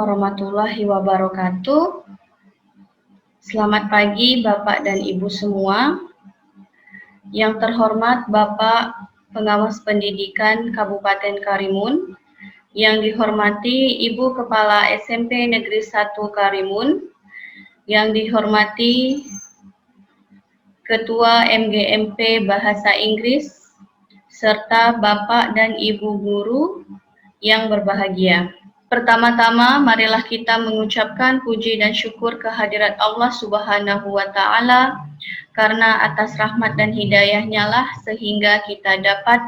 warahmatullahi wabarakatuh. Selamat pagi Bapak dan Ibu semua. Yang terhormat Bapak Pengawas Pendidikan Kabupaten Karimun, yang dihormati Ibu Kepala SMP Negeri 1 Karimun, yang dihormati Ketua MGMP Bahasa Inggris, serta Bapak dan Ibu guru yang berbahagia. Pertama-tama, marilah kita mengucapkan puji dan syukur kehadirat Allah Subhanahu wa Ta'ala, karena atas rahmat dan hidayahnya lah sehingga kita dapat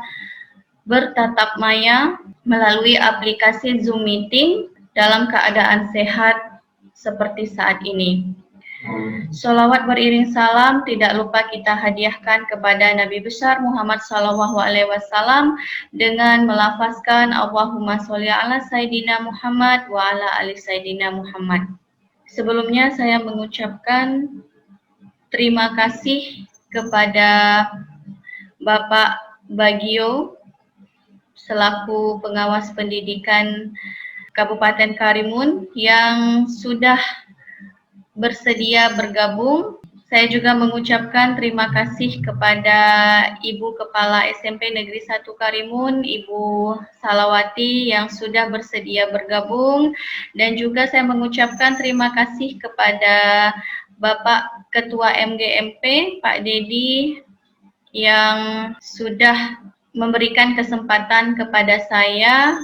bertatap maya melalui aplikasi Zoom Meeting dalam keadaan sehat seperti saat ini. Sholawat beriring salam tidak lupa kita hadiahkan kepada Nabi besar Muhammad SAW dengan melafazkan Allahumma sholli ala Sayyidina Muhammad wa ala ali Sayyidina Muhammad. Sebelumnya saya mengucapkan terima kasih kepada Bapak Bagio selaku pengawas pendidikan Kabupaten Karimun yang sudah bersedia bergabung. Saya juga mengucapkan terima kasih kepada Ibu Kepala SMP Negeri 1 Karimun, Ibu Salawati yang sudah bersedia bergabung, dan juga saya mengucapkan terima kasih kepada Bapak Ketua MGMP, Pak Dedi, yang sudah memberikan kesempatan kepada saya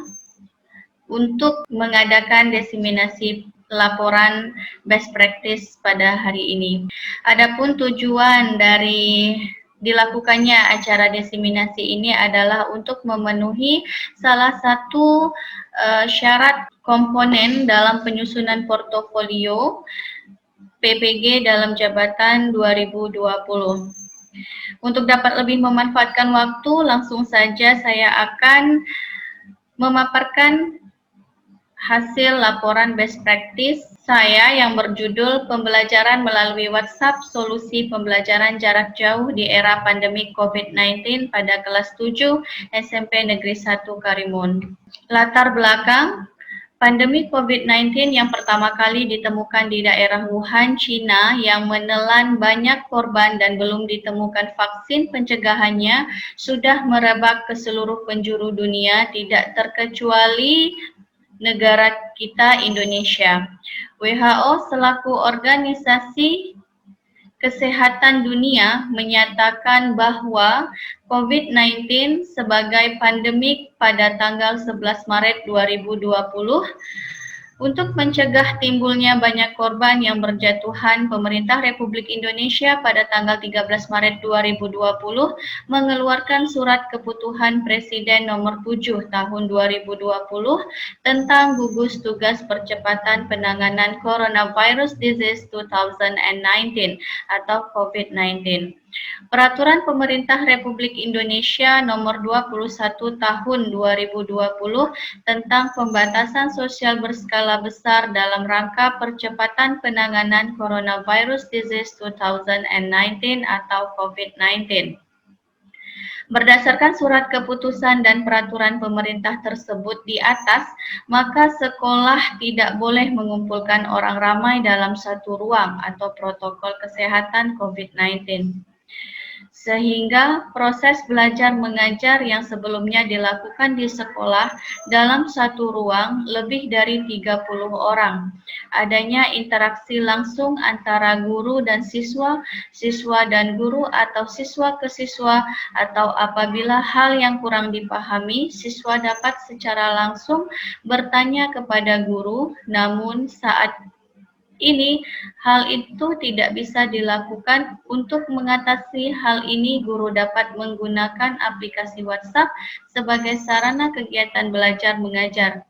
untuk mengadakan diseminasi laporan best practice pada hari ini. Adapun tujuan dari dilakukannya acara diseminasi ini adalah untuk memenuhi salah satu syarat komponen dalam penyusunan portofolio PPG dalam jabatan 2020. Untuk dapat lebih memanfaatkan waktu, langsung saja saya akan memaparkan hasil laporan best practice saya yang berjudul Pembelajaran melalui WhatsApp, Solusi Pembelajaran Jarak Jauh di Era Pandemi COVID-19 pada kelas 7 SMP Negeri 1 Karimun. Latar belakang, pandemi COVID-19 yang pertama kali ditemukan di daerah Wuhan, China yang menelan banyak korban dan belum ditemukan vaksin pencegahannya sudah merebak ke seluruh penjuru dunia, tidak terkecuali negara kita Indonesia. WHO selaku organisasi Kesehatan Dunia menyatakan bahwa COVID-19 sebagai pandemik pada tanggal 11 Maret 2020 untuk mencegah timbulnya banyak korban yang berjatuhan, pemerintah Republik Indonesia pada tanggal 13 Maret 2020 mengeluarkan surat keputusan Presiden nomor 7 tahun 2020 tentang gugus tugas percepatan penanganan Coronavirus Disease 2019 atau COVID-19. Peraturan Pemerintah Republik Indonesia nomor 21 tahun 2020 tentang pembatasan sosial berskala besar dalam rangka percepatan penanganan Coronavirus Disease 2019 atau COVID-19. Berdasarkan surat keputusan dan peraturan pemerintah tersebut di atas, maka sekolah tidak boleh mengumpulkan orang ramai dalam satu ruang atau protokol kesehatan COVID-19. Sehingga proses belajar mengajar yang sebelumnya dilakukan di sekolah dalam satu ruang lebih dari 30 orang. Adanya interaksi langsung antara guru dan siswa, siswa dan guru atau siswa ke siswa, atau apabila hal yang kurang dipahami, siswa dapat secara langsung bertanya kepada guru, namun saat ini, hal itu tidak bisa dilakukan. Untuk mengatasi hal ini, guru dapat menggunakan aplikasi WhatsApp sebagai sarana kegiatan belajar mengajar.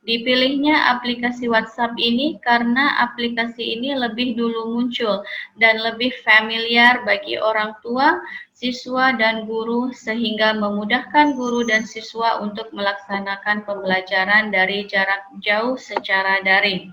Dipilihnya aplikasi WhatsApp ini karena aplikasi ini lebih dulu muncul dan lebih familiar bagi orang tua, siswa, dan guru, sehingga memudahkan guru dan siswa untuk melaksanakan pembelajaran dari jarak jauh secara daring.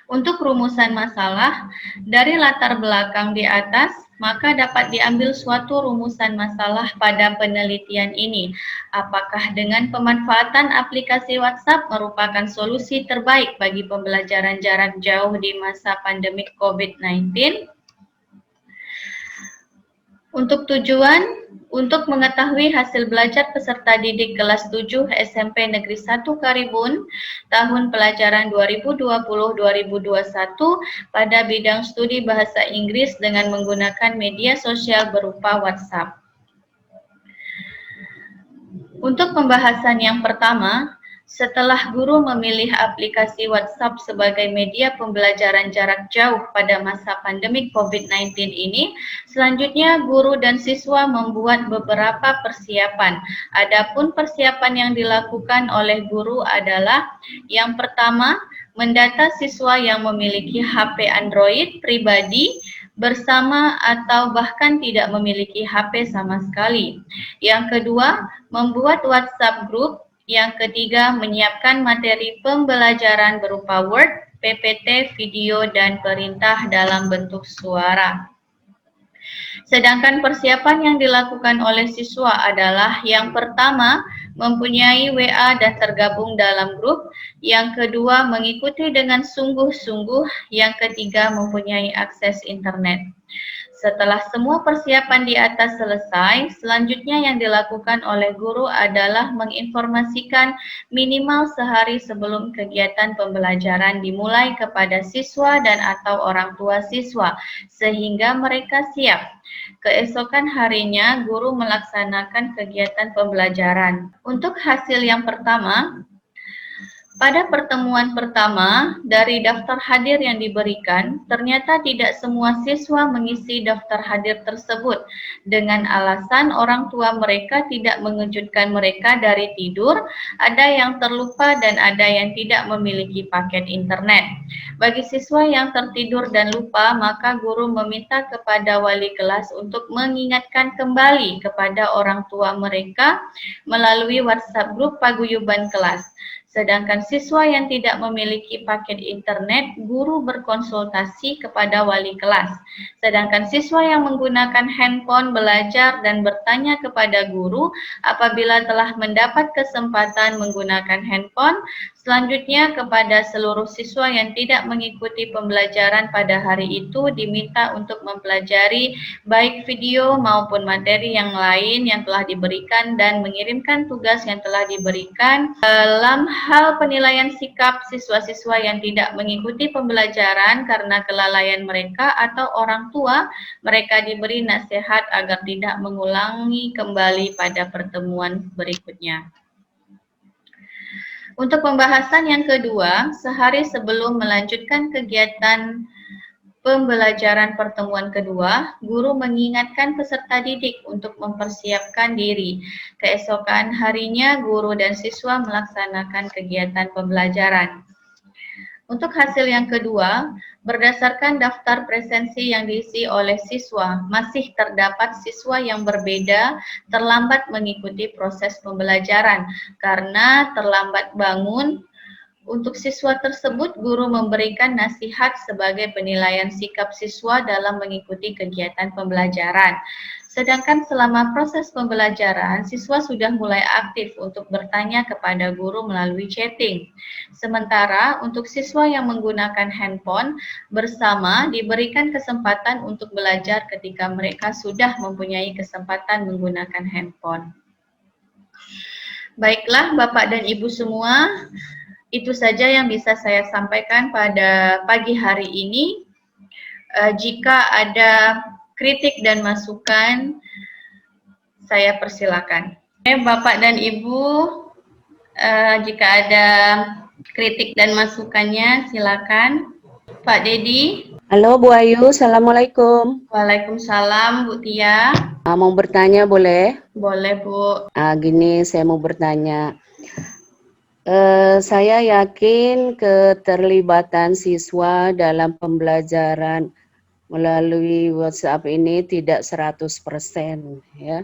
Untuk rumusan masalah, dari latar belakang di atas, maka dapat diambil suatu rumusan masalah pada penelitian ini. Apakah dengan pemanfaatan aplikasi WhatsApp merupakan solusi terbaik bagi pembelajaran jarak jauh di masa pandemik COVID-19? Untuk mengetahui hasil belajar peserta didik kelas 7 SMP Negeri 1 Karibun tahun pelajaran 2020-2021 pada bidang studi bahasa Inggris dengan menggunakan media sosial berupa WhatsApp. Untuk pembahasan yang pertama, setelah guru memilih aplikasi WhatsApp sebagai media pembelajaran jarak jauh pada masa pandemik COVID-19 ini, selanjutnya guru dan siswa membuat beberapa persiapan. Adapun persiapan yang dilakukan oleh guru adalah yang pertama, mendata siswa yang memiliki HP Android pribadi bersama atau bahkan tidak memiliki HP sama sekali. Yang kedua, membuat WhatsApp group. Yang ketiga, menyiapkan materi pembelajaran berupa Word, PPT, video, dan perintah dalam bentuk suara. Sedangkan persiapan yang dilakukan oleh siswa adalah yang pertama, mempunyai WA dan tergabung dalam grup. Yang kedua, mengikuti dengan sungguh-sungguh. Yang ketiga, mempunyai akses internet. Setelah semua persiapan di atas selesai, selanjutnya yang dilakukan oleh guru adalah menginformasikan minimal sehari sebelum kegiatan pembelajaran dimulai kepada siswa dan atau orang tua siswa, sehingga mereka siap. Keesokan harinya, guru melaksanakan kegiatan pembelajaran. Untuk hasil yang pertama, pada pertemuan pertama, dari daftar hadir yang diberikan, ternyata tidak semua siswa mengisi daftar hadir tersebut dengan alasan orang tua mereka tidak mengejutkan mereka dari tidur, ada yang terlupa dan ada yang tidak memiliki paket internet. Bagi siswa yang tertidur dan lupa, maka guru meminta kepada wali kelas untuk mengingatkan kembali kepada orang tua mereka melalui WhatsApp grup paguyuban kelas. Sedangkan siswa yang tidak memiliki paket internet, guru berkonsultasi kepada wali kelas. Sedangkan siswa yang menggunakan handphone belajar dan bertanya kepada guru apabila telah mendapat kesempatan menggunakan handphone. Selanjutnya kepada seluruh siswa yang tidak mengikuti pembelajaran pada hari itu diminta untuk mempelajari baik video maupun materi yang lain yang telah diberikan dan mengirimkan tugas yang telah diberikan. Dalam hal penilaian sikap siswa-siswa yang tidak mengikuti pembelajaran karena kelalaian mereka atau orang tua, mereka diberi nasihat agar tidak mengulangi kembali pada pertemuan berikutnya. Untuk pembahasan yang kedua, sehari sebelum melanjutkan kegiatan pembelajaran pertemuan kedua, guru mengingatkan peserta didik untuk mempersiapkan diri. Keesokan harinya, guru dan siswa melaksanakan kegiatan pembelajaran. Untuk hasil yang kedua, berdasarkan daftar presensi yang diisi oleh siswa, masih terdapat siswa yang berbeda terlambat mengikuti proses pembelajaran karena terlambat bangun. Untuk siswa tersebut, guru memberikan nasihat sebagai penilaian sikap siswa dalam mengikuti kegiatan pembelajaran. Sedangkan selama proses pembelajaran, siswa sudah mulai aktif untuk bertanya kepada guru melalui chatting. Sementara untuk siswa yang menggunakan handphone bersama diberikan kesempatan untuk belajar ketika mereka sudah mempunyai kesempatan menggunakan handphone. Baiklah Bapak dan Ibu semua, itu saja yang bisa saya sampaikan pada pagi hari ini. Jika ada kritik dan masukan, saya persilakan. Bapak dan Ibu, jika ada kritik dan masukannya, silakan. Pak Dedi. Halo Bu Ayu, Assalamualaikum. Waalaikumsalam Bu Tia. Mau bertanya boleh? Boleh Bu. Gini, saya mau bertanya. Saya yakin keterlibatan siswa dalam pembelajaran melalui WhatsApp ini tidak 100% ya.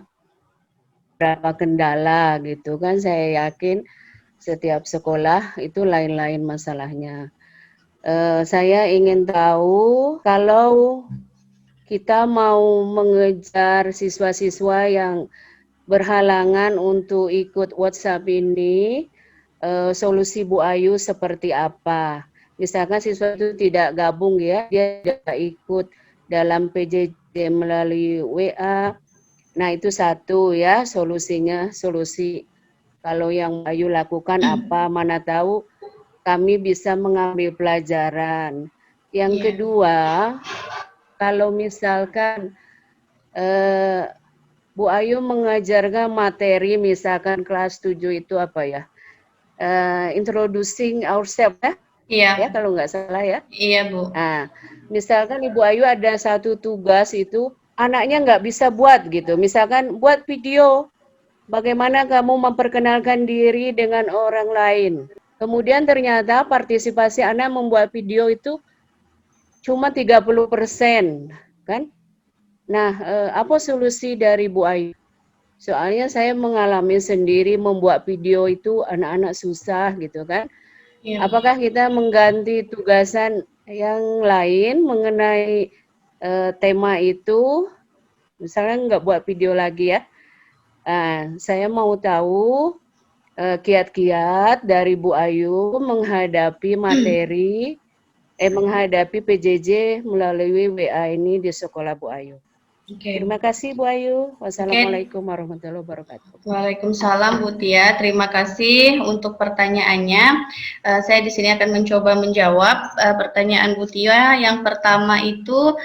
Berapa kendala gitu kan, saya yakin setiap sekolah itu lain-lain masalahnya. Saya ingin tahu kalau kita mau mengejar siswa-siswa yang berhalangan untuk ikut WhatsApp ini, solusi Bu Ayu seperti apa? Misalkan siswa itu tidak gabung ya, dia tidak ikut dalam PJJ melalui WA. Nah, itu satu ya solusinya, solusi. Kalau yang Bu Ayu lakukan apa, mana tahu kami bisa mengambil pelajaran. Yang Iya. kedua, kalau misalkan Bu Ayu mengajarkan materi misalkan kelas 7 itu apa ya? Introducing ourselves ya? Iya. Ya kalau nggak salah ya. Iya, Bu. Nah, misalkan Ibu Ayu ada satu tugas itu anaknya nggak bisa buat gitu. Misalkan buat video, bagaimana kamu memperkenalkan diri dengan orang lain. Kemudian ternyata partisipasi anak membuat video itu cuma 30%, kan? Nah, apa solusi dari Bu Ayu? Soalnya saya mengalami sendiri membuat video itu anak-anak susah gitu kan. Iya. Apakah kita mengganti tugasan yang lain mengenai tema itu? Misalnya nggak buat video lagi ya. Saya mau tahu kiat-kiat dari Bu Ayu menghadapi materi, menghadapi PJJ melalui WA ini di sekolah Bu Ayu. Oke. Terima kasih Bu Ayu. Oke. Wassalamualaikum warahmatullahi wabarakatuh. Waalaikumsalam Bu Tia, terima kasih untuk pertanyaannya. Saya di sini akan mencoba menjawab pertanyaan Bu Tia. Yang pertama itu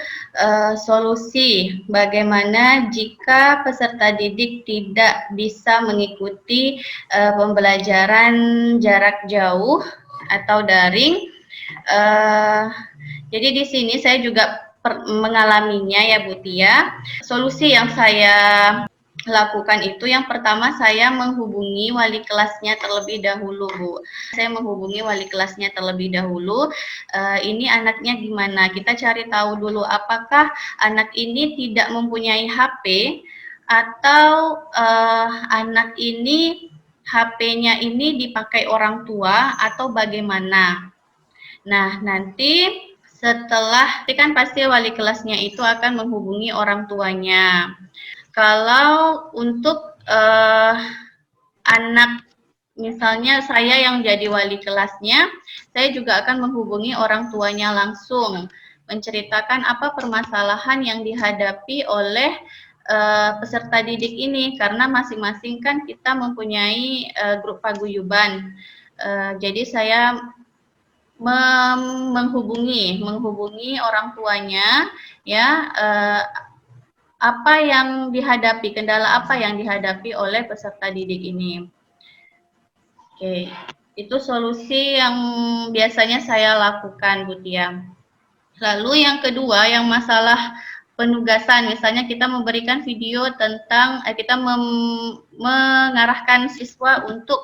solusi bagaimana jika peserta didik tidak bisa mengikuti pembelajaran jarak jauh atau daring. Jadi di sini saya juga mengalaminya ya Bu Tia. Solusi yang saya lakukan itu yang pertama saya menghubungi wali kelasnya terlebih dahulu, Bu. Saya menghubungi wali kelasnya terlebih dahulu. Ini anaknya gimana? Kita cari tahu dulu apakah anak ini tidak mempunyai HP atau anak ini HP-nya ini dipakai orang tua atau bagaimana. Nah, nanti setelah, kan pasti wali kelasnya itu akan menghubungi orang tuanya. Kalau untuk anak, misalnya saya yang jadi wali kelasnya, saya juga akan menghubungi orang tuanya langsung, menceritakan apa permasalahan yang dihadapi oleh peserta didik ini, karena masing-masing kan kita mempunyai grup paguyuban. Jadi saya menghubungi orang tuanya, ya, apa yang dihadapi, kendala apa yang dihadapi oleh peserta didik ini. Oke, itu solusi yang biasanya saya lakukan, Bu Tia. Lalu yang kedua, yang masalah penugasan, misalnya kita memberikan video tentang, kita mengarahkan siswa untuk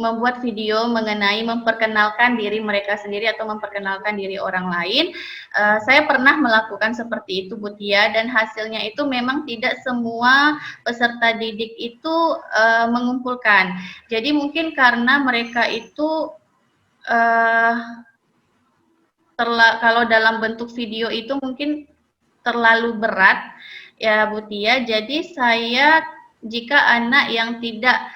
membuat video mengenai memperkenalkan diri mereka sendiri atau memperkenalkan diri orang lain. Saya pernah melakukan seperti itu, Bu Tia, dan hasilnya itu memang tidak semua peserta didik itu mengumpulkan. Jadi mungkin karena mereka itu kalau dalam bentuk video itu mungkin terlalu berat, ya Bu Tia. Jadi saya, jika anak yang tidak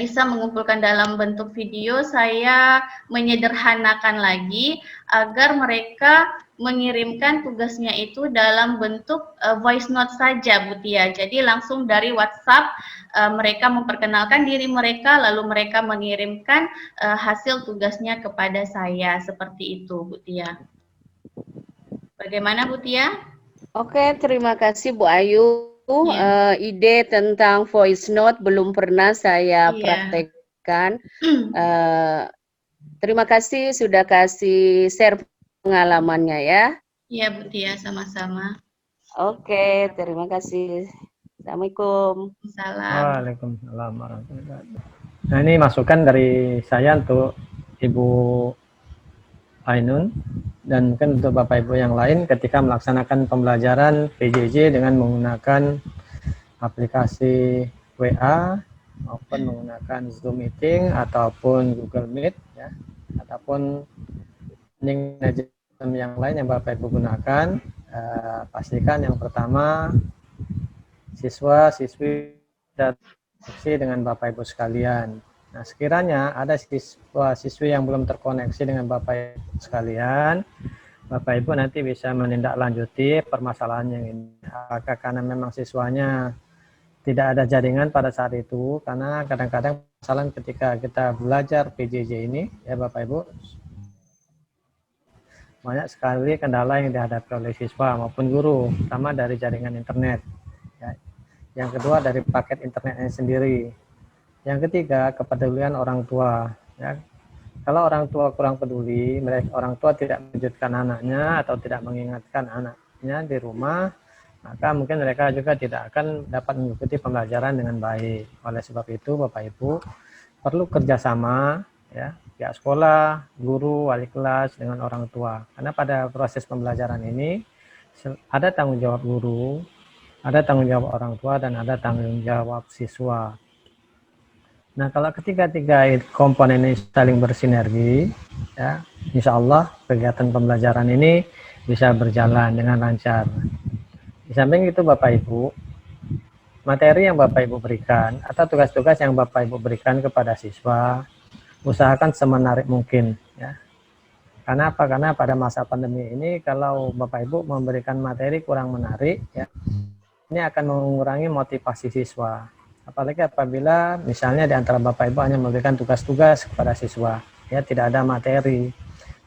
bisa mengumpulkan dalam bentuk video, saya menyederhanakan lagi agar mereka mengirimkan tugasnya itu dalam bentuk voice note saja, Bu Tia. Jadi langsung dari WhatsApp mereka memperkenalkan diri mereka, lalu mereka mengirimkan hasil tugasnya kepada saya. Seperti itu, Bu Tia. Bagaimana, Bu Tia? Oke, terima kasih Bu Ayu. Ide tentang voice note belum pernah saya praktekkan. Terima kasih sudah kasih share pengalamannya ya. Iya Bu Tia, sama-sama. Oke, terima kasih. Assalamualaikum. Waalaikumsalam warahmatullahi wabarakatuh. Nah, ini masukan dari saya untuk Ibu Ainun dan mungkin untuk Bapak Ibu yang lain ketika melaksanakan pembelajaran PJJ dengan menggunakan aplikasi WA maupun menggunakan Zoom Meeting ataupun Google Meet ya, ataupun learning yang lain yang Bapak Ibu gunakan, pastikan yang pertama siswa-siswi terkoneksi dengan Bapak Ibu sekalian. Nah, sekiranya ada siswa-siswi yang belum terkoneksi dengan Bapak Ibu sekalian, Bapak Ibu nanti bisa menindaklanjuti permasalahan yang ini. Apakah karena memang siswanya tidak ada jaringan pada saat itu, karena kadang-kadang kesalahan ketika kita belajar PJJ ini, ya Bapak Ibu, banyak sekali kendala yang dihadapi oleh siswa maupun guru, terutama dari jaringan internet. Ya. Yang kedua dari paket internetnya sendiri. Yang ketiga kepedulian orang tua. Ya. Kalau orang tua kurang peduli, orang tua tidak mengejutkan anaknya atau tidak mengingatkan anaknya di rumah, maka mungkin mereka juga tidak akan dapat mengikuti pembelajaran dengan baik. Oleh sebab itu, Bapak Ibu perlu kerjasama, ya, pihak sekolah, guru, wali kelas dengan orang tua. Karena pada proses pembelajaran ini ada tanggung jawab guru, ada tanggung jawab orang tua, dan ada tanggung jawab siswa. Nah, kalau ketiga-tiga komponen ini saling bersinergi, ya, insya Allah kegiatan pembelajaran ini bisa berjalan dengan lancar. Di samping itu Bapak Ibu, materi yang Bapak Ibu berikan atau tugas-tugas yang Bapak Ibu berikan kepada siswa, usahakan semenarik mungkin. Ya. Karena apa? Karena pada masa pandemi ini, kalau Bapak Ibu memberikan materi kurang menarik, ya, ini akan mengurangi motivasi siswa. Apalagi apabila misalnya di antara Bapak Ibu hanya memberikan tugas-tugas kepada siswa, ya tidak ada materi.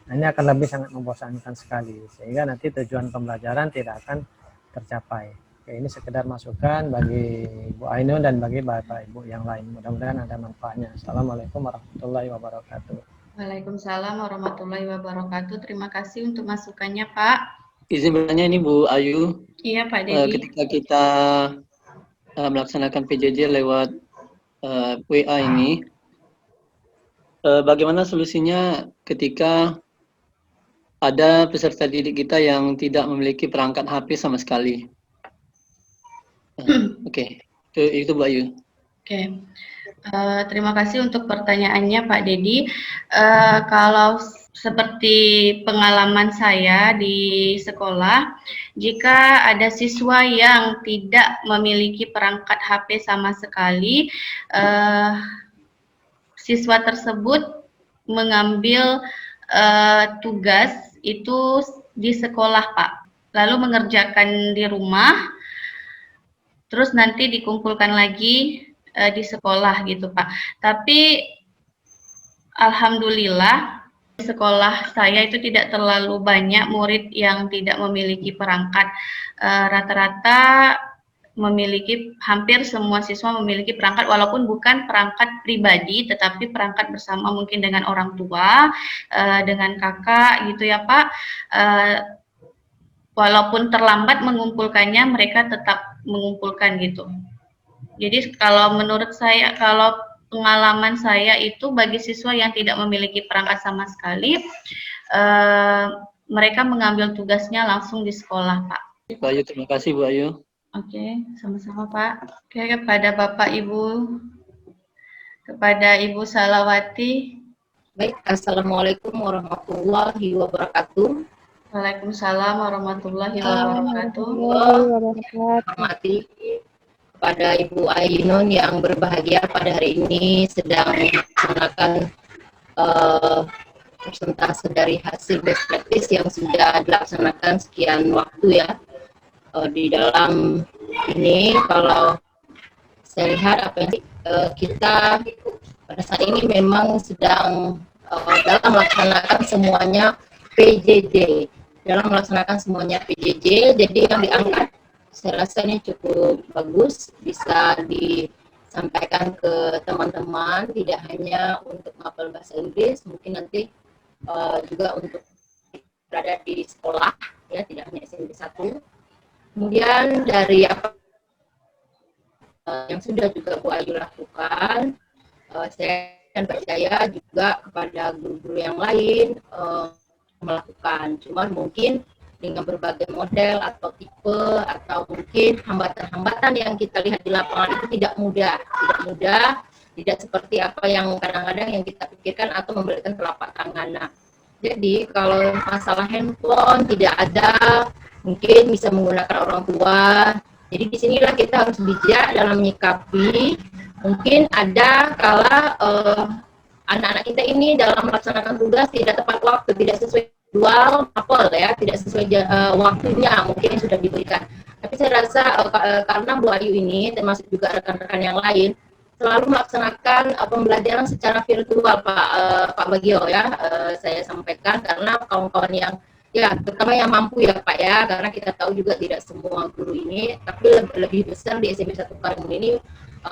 Nah, ini akan lebih sangat membosankan sekali, sehingga nanti tujuan pembelajaran tidak akan tercapai. Oke, ini sekedar masukan bagi Bu Ainun dan bagi Bapak Ibu yang lain. Mudah-mudahan ada manfaatnya. Assalamualaikum warahmatullahi wabarakatuh. Waalaikumsalam warahmatullahi wabarakatuh. Terima kasih untuk masukannya, Pak. Izin bertanya ini Bu Ayu. Iya, Pak Dedi. Ketika kita melaksanakan PJJ lewat WA ini, bagaimana solusinya ketika ada peserta didik kita yang tidak memiliki perangkat HP sama sekali? Oke. Itu Bu Ayu. Oke. Terima kasih untuk pertanyaannya Pak Dedi. Kalau seperti pengalaman saya di sekolah, jika ada siswa yang tidak memiliki perangkat HP sama sekali, siswa tersebut mengambil tugas itu di sekolah, Pak. Lalu mengerjakan di rumah, terus nanti dikumpulkan lagi di sekolah gitu, Pak. Tapi alhamdulillah di sekolah saya itu tidak terlalu banyak murid yang tidak memiliki perangkat. Rata-rata memiliki, hampir semua siswa memiliki perangkat, walaupun bukan perangkat pribadi, tetapi perangkat bersama mungkin dengan orang tua, dengan kakak gitu ya Pak. Walaupun terlambat mengumpulkannya, mereka tetap mengumpulkan gitu. Jadi kalau menurut saya, kalau pengalaman saya itu bagi siswa yang tidak memiliki perangkat sama sekali, mereka mengambil tugasnya langsung di sekolah, Pak. Bu Ayu, terima kasih Bu Ayu. Oke, sama-sama Pak. Oke, kepada Bapak Ibu, kepada Ibu Salawati. Baik, Assalamualaikum warahmatullahi wabarakatuh. Waalaikumsalam warahmatullahi wabarakatuh. Hormati kepada Ibu Ainun yang berbahagia pada hari ini sedang melaksanakan persentase dari hasil best practice yang sudah dilaksanakan sekian waktu ya. Di dalam ini kalau saya lihat apa yang kita pada saat ini memang sedang dalam melaksanakan semuanya PJJ, jadi yang diangkat saya rasa ini cukup bagus, bisa disampaikan ke teman-teman, tidak hanya untuk menghafal bahasa Inggris, mungkin nanti juga untuk berada di sekolah ya, tidak hanya SMP 1. Kemudian dari apa yang sudah juga Bu Ayu lakukan, saya dan percaya juga kepada guru-guru yang lain melakukan. Cuman mungkin dengan berbagai model atau tipe atau mungkin hambatan-hambatan yang kita lihat di lapangan itu tidak mudah, tidak seperti apa yang kadang-kadang yang kita pikirkan atau memberikan telapak tangan. Nah, Jadi kalau masalah handphone tidak ada, mungkin bisa menggunakan orang tua. Jadi disinilah kita harus bijak dalam menyikapi. Mungkin ada kala anak-anak kita ini dalam melaksanakan tugas tidak tepat waktu, tidak sesuai jadwal, ya, tidak sesuai waktunya mungkin yang sudah diberikan. Tapi saya rasa karena Bu Ayu ini termasuk juga rekan-rekan yang lain selalu melaksanakan pembelajaran secara virtual, Pak Bagio ya, saya sampaikan karena kawan-kawan yang ya terutama yang mampu ya Pak ya, karena kita tahu juga tidak semua guru ini, tapi lebih besar di SMP 1 Karimun ini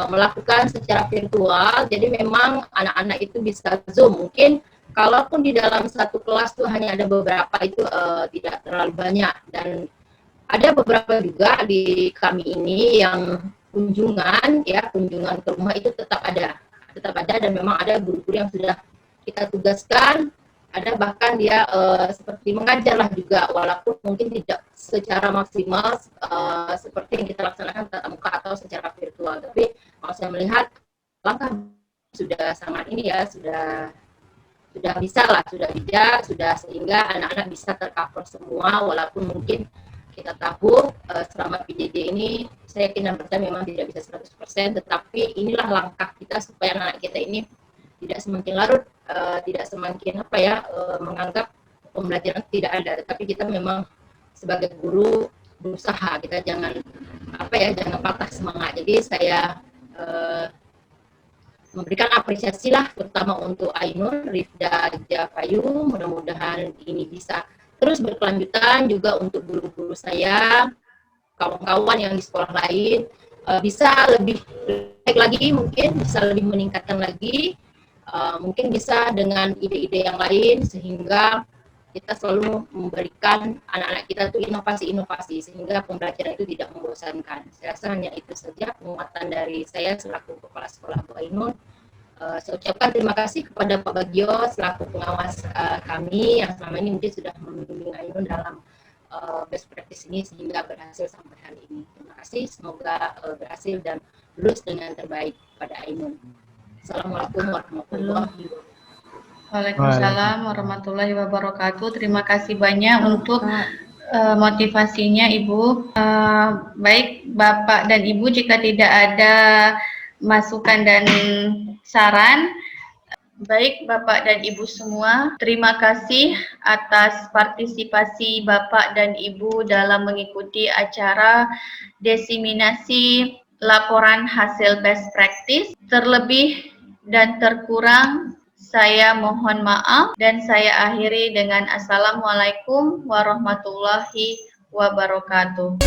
melakukan secara virtual. Jadi memang anak-anak itu bisa Zoom. Mungkin kalaupun di dalam satu kelas tuh hanya ada beberapa, itu tidak terlalu banyak, dan ada beberapa juga di kami ini yang kunjungan ke rumah itu tetap ada dan memang ada guru-guru yang sudah kita tugaskan, ada bahkan dia seperti mengajar lah juga, walaupun mungkin tidak secara maksimal seperti yang kita laksanakan tatap muka atau secara virtual. Tapi kalau saya melihat langkah sudah sangat ini ya, sudah bisa lah, sudah bijak, sudah sehingga anak-anak bisa tercover semua, walaupun mungkin kita tahu selama PJJ ini saya yakin dan percaya memang tidak bisa 100%, tetapi inilah langkah kita supaya anak kita ini tidak semakin larut, tidak semakin menganggap pembelajaran tidak ada, tetapi kita memang sebagai guru berusaha, kita jangan jangan patah semangat. Jadi saya memberikan apresiasi lah terutama untuk Ainun, Rifda, Jafayu, mudah-mudahan ini bisa terus berkelanjutan, juga untuk guru-guru saya, kawan-kawan yang di sekolah lain bisa lebih baik lagi, mungkin bisa lebih meningkatkan lagi, mungkin bisa dengan ide-ide yang lain, sehingga kita selalu memberikan anak-anak kita tuh inovasi-inovasi sehingga pembelajaran itu tidak membosankan. Saya rasa hanya itu saja penguatan dari saya selaku kepala sekolah Bu Ainun. Saya ucapkan terima kasih kepada Pak Bagio selaku pengawas kami yang selama ini mungkin sudah membimbing Ainun dalam best practice ini sehingga berhasil sampai hari ini. Terima kasih, semoga berhasil dan lulus dengan terbaik pada Ainun. Assalamualaikum warahmatullahi wabarakatuh. Waalaikumsalam warahmatullahi wabarakatuh. Terima kasih banyak untuk motivasinya Ibu. Baik Bapak dan Ibu, jika tidak ada masukan dan saran, baik Bapak dan Ibu semua, terima kasih atas partisipasi Bapak dan Ibu dalam mengikuti acara diseminasi laporan hasil best practice. Terlebih dan terkurang saya mohon maaf, dan saya akhiri dengan Assalamualaikum warahmatullahi wabarakatuh.